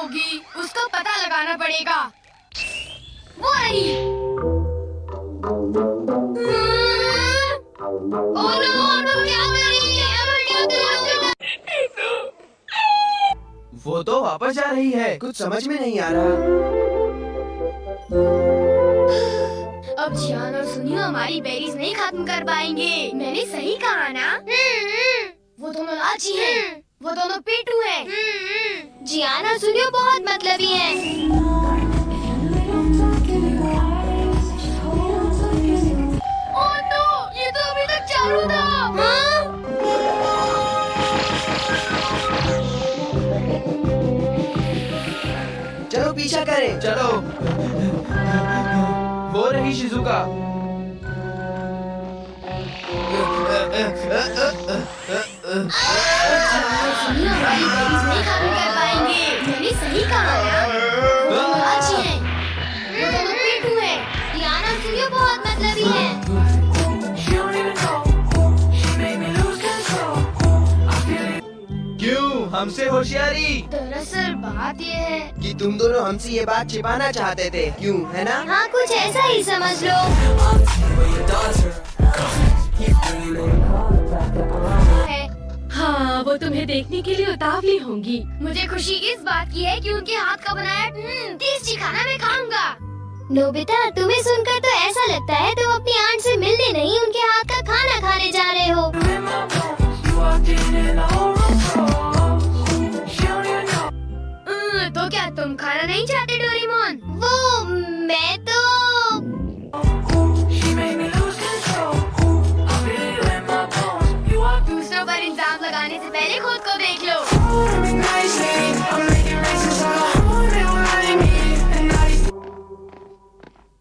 होगी, उसको पता लगाना पड़ेगा। वो रही। ओह नो, क्या करेंगे? अब क्या करेंगे? वो तो वापस जा रही है, कुछ समझ में नहीं आ रहा। अब जियान और सुनियो हमारी बेरीज नहीं खत्म कर पाएंगे। मैंने सही कहा ना? वो दोनों लाची हैं, वो दोनों पेटू हैं। जियान और सुनियो बहुत मतलबी हैं। ओह नो, ये तो अभी तक चालू था। हाँ? चलो पीछा करें, चलो। वो रही शिजुका। सुनियो हमारी बेरीज नहीं खत्म कर पाएंगे। मैंने सही कहा ना? वो दोनों लाची हैं, वो दोनों पेटू हैं। जियान और सुनियो बहुत मतलबी हैं। क्यों हमसे होशियारी? दरअसल बात ये है कि तुम दोनों हमसे ये बात छिपाना चाहते थे, क्यों, है ना? हाँ, कुछ ऐसा ही समझ लो। हाँ, वो तुम्हें देखने के लिए उतावली होंगी। मुझे खुशी इस बात की है कि उनके हाथ का बनाया टेस्टी खाना मैं खाऊंगा। नोबिता, तुम्हें सुनकर तो ऐसा लगता है तुम अपनी आंट से मिलने नहीं, उनके हाथ का खाना खाने जा रहे हो। तो क्या तुम खाना नहीं चाहते डोरेमोन? वो मैं तो दूसरों पर इल्जाम लगाने से पहले खुद को देख लो।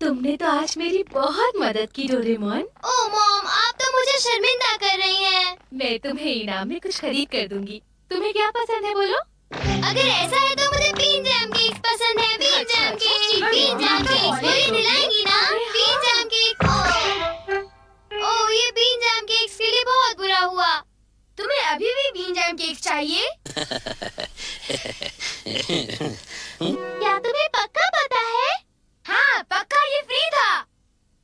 तुमने तो आज मेरी बहुत मदद की डोरेमोन। ओह मॉम, आप तो मुझे शर्मिंदा कर रही हैं। मैं तुम्हें इनाम में कुछ खरीद कर दूंगी। तुम्हें क्या पसंद है बोलो? अगर ऐसा है तो मुझे बीन जैम केक्स पसंद है। Bean jam cake, bean jam cake मुझे दिलाएंगी ना? Been jam cake. ओह, ये बीन जैम केक्स के लिए बहुत बुरा हुआ। तुम्हें अभी भी बीन जैम केक चाहिए? क्या तुम्हें पक्का पता है? हाँ, पक्का ये फ्री था।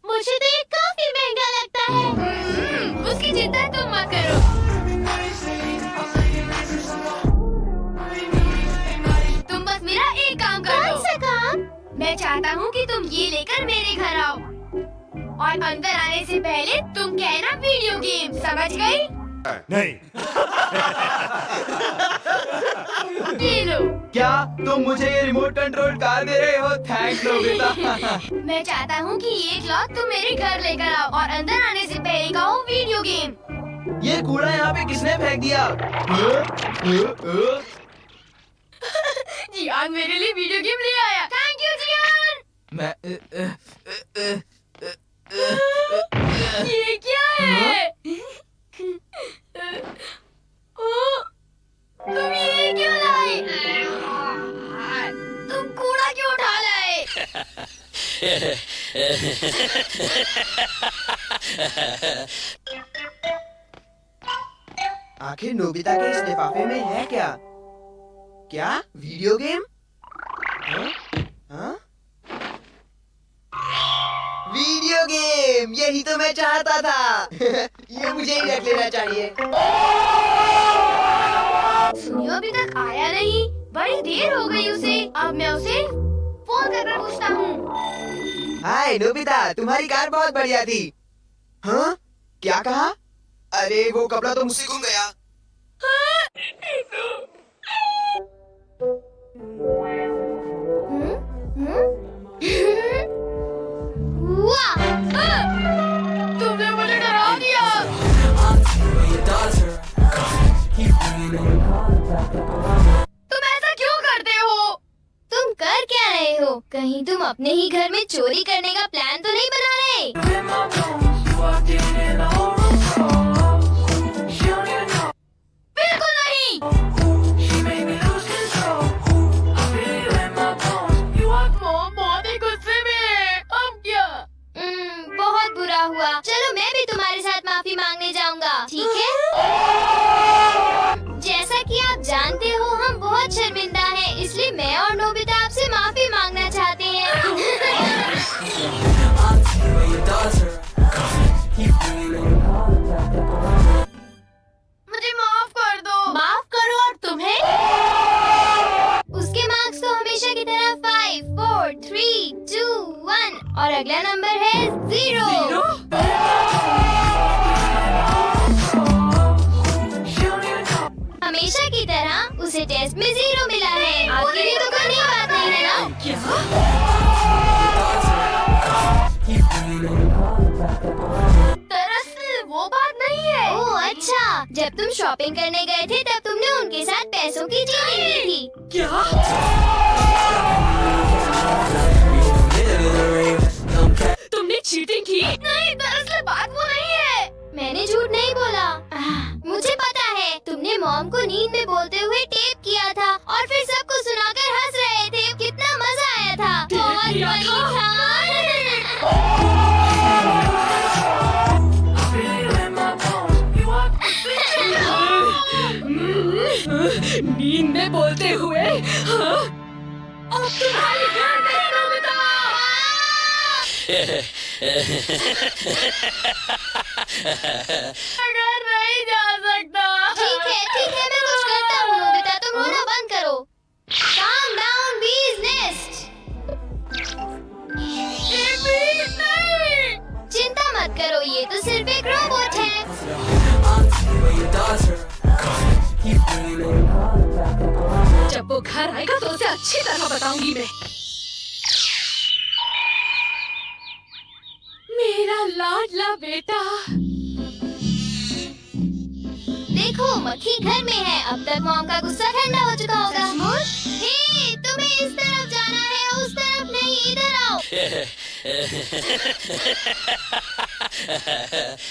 मुझे तो ये काफी महंगा लगता है। उसकी चिंता तुम मत करो। तुम बस मेरा एक काम करो। कौन सा काम? मैं चाहता हूँ कि तुम ये लेकर मेरे घर आओ और अंदर आने से पहले तुम कहना वीडियो गेम, समझ गई? नहीं। ये लो। क्या तुम मुझे ये रिमोट कंट्रोल कार दे रहे हो? Thanks Nobita. मैं चाहता हूँ कि ये क्लॉथ तुम मेरे घर लेकर आओ और अंदर आने से पहले कहो वीडियो गेम। ये कूड़ा यहाँ पे किसने फेंक दिया? जियान मेरे लिए वीडियो गेम ले आया। थैंक यू जियान। मैं ये क्या है? ओ, तुम ये क्यों लाए? तुम कूड़ा क्यों उठा लाए? आखिर नोबिता के इस लिफाफे में है क्या? क्या वीडियो गेम? हाँ? हाँ? वीडियो गेम, यही तो मैं चाहता था। ये मुझे ही रख लेना चाहिए। सुनियो अभी तक आया नहीं, बड़ी देर हो गई उसे। अब मैं उसे फोन करके पूछता हूँ। हाय नोबिता, तुम्हारी कार बहुत बढ़िया थी। हाँ? क्या कहा? अरे वो कपड़ा तो मुझसे गुम गया। वाह! तुमने मुझे डरा दिया। तुम ऐसा क्यों करते हो? तुम कर क्या रहे हो? कहीं तुम अपने ही घर में चोरी करने का प्लान तो नहीं बना रहे? बिल्कुल नहीं। मॉम बहुत ही गुस्से में है। अब क्या? बहुत बुरा हुआ। चलो मैं भी तुम्हारे साथ माफी मांगने जाऊंगा, ठीक है? जैसा कि आप जानते हो हम बहुत शर्मिंदा हैं, इसलिए मैं और और अगला नंबर है 0। हमेशा की तरह उसे टेस्ट में 0 मिला है। आपके लिए तो कोई नई बात नहीं है ना? दरअसल वो बात नहीं है। ओह अच्छा, जब तुम शॉपिंग करने गए थे तब तुमने उनके साथ पैसों की चीटिंग की थी। क्या? तुमने चीटिंग की? नहीं, दरअसल बात वो नहीं है। मैंने झूठ नहीं बोला। मुझे पता है, तुमने मॉम को नींद में बोलते हुए टेप किया था और फिर सबको सुनाकर हंस रहे थे। कितना मजा आया था। बहुत किया फनी था। नींद में बोलते हुए? हाँ? अब तुम्हारी घर नहीं नोबिता। घर नहीं जा सकता। ठीक है, मैं कुछ करता हूँ नोबिता, तुम रोना बंद करो। Calm down, bee's nest। चिंता मत करो, ये तो सिर्फ एक रोबोट है। जब वो घर आएगा तो उसे अच्छी तरह बताऊंगी मैं। मेरा लाडला बेटा। देखो, मक्खी घर में है। अब तक मॉम का गुस्सा ठंडा हो चुका होगा। हे, तुम्हें इस तरफ जाना है, उस तरफ नहीं, इधर आओ।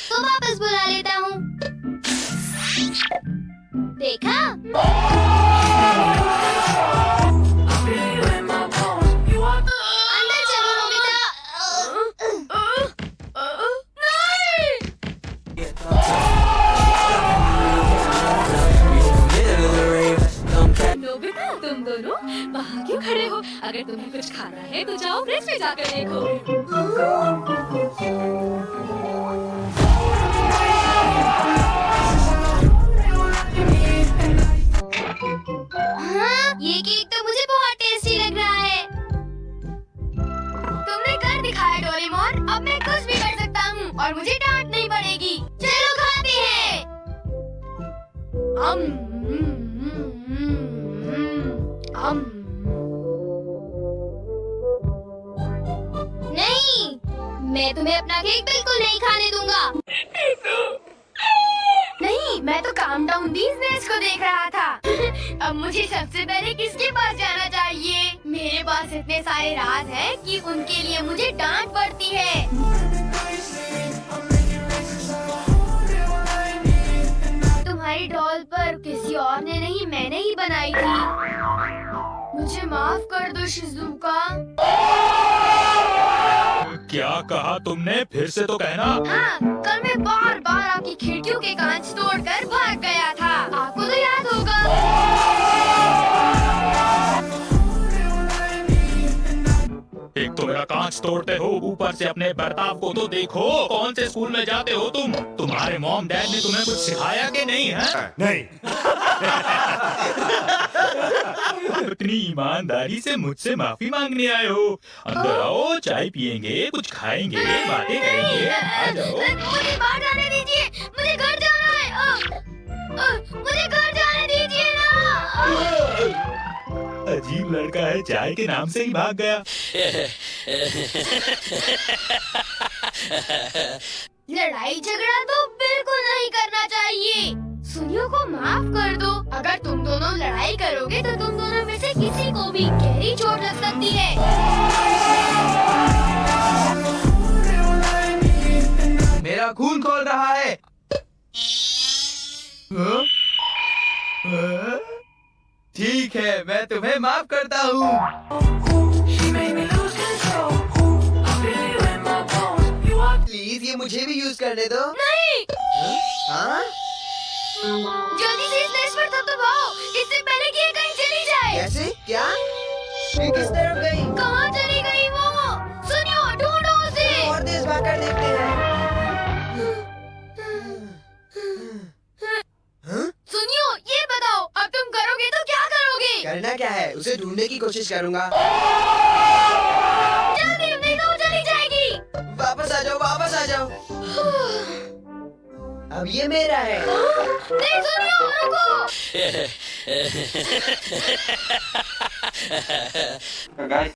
तो वापस बुला लेता हूँ। देखा? अंदर चलो नोबिता। नोबिता, तुम दोनों वहाँ क्यों खड़े हो? अगर तुम्हें कुछ खाना है तो जाओ फ्रिज में जाकर देखो। हाँ, ये केक तो मुझे बहुत टेस्टी लग रहा है। तुमने कर दिखाया डोरेमोन। अब मैं कुछ भी कर सकता हूँ और मुझे डांट नहीं पड़ेगी। चलो खाते हैं। नहीं, मैं तुम्हें अपना केक बिल्कुल नहीं खाने दूंगा। नहीं, मैं तो काम डाउन बिजनेस को देख रहा था। अब मुझे सबसे पहले किसके पास जाना चाहिए? मेरे पास इतने सारे राज हैं कि उनके लिए मुझे डांट पड़ती है। तुम्हारी डॉल पर किसी और ने नहीं, मैंने ही बनाई थी। मुझे माफ कर दो शिजुका। क्या कहा तुमने? फिर से तो कहना। हाँ, कल मैं बार बार आपकी खिड़कियों के कांच तोड़कर भाग गया था। आपको तो याद होगा। एक तो मेरा कांच तोड़ते हो, ऊपर से अपने बर्ताव को तो देखो। कौन से स्कूल में जाते हो तुम? तुम्हारे मॉम डैड ने तुम्हें कुछ सिखाया कि नहीं है? नहीं। इतनी ईमानदारी से मुझसे माफी मांगने आए हो। अंदर आओ, चाय पियेंगे, कुछ खाएंगे, बातें करेंगे। आ जाओ। मुझे बाहर जाने दीजिए, मुझे घर जाना है। मुझे घर जाने दीजिए ना। अजीब लड़का है, चाय के नाम से ही भाग गया। लड़ाई झगड़ा तो बिल्कुल नहीं करना चाहिए। सुनियो को माफ कर दो। अगर तुम दोनों लड़ाई करोगे तो तुम दोनों में से किसी को भी गहरी चोट लग सकती है। मेरा खून खोल रहा है। हाँ? हाँ? ठीक है, मैं तुम्हें माफ करता हूँ। प्लीज ये मुझे भी यूज करने दो। नहीं। हाँ? जल्दी से इस नेस्ट पर दबाओ, इससे पहले कि ये कहीं चली जाए। कैसे? क्या? ये किस तरफ गई? कहाँ चली गई वो? सुनियो, ढूंढो उसे। और देश भाकर देखते हैं। हाँ? सुनियो, ये बताओ, अब तुम करोगे तो क्या करोगे? करना क्या है? उसे ढूंढने की कोशिश करूंगा। जल्दी, नहीं तो वो चली जाएगी। वापस आ जाओ, वापस आ जाओ। अब ये मेरा है। नहीं सुनिए, रुको। Guys,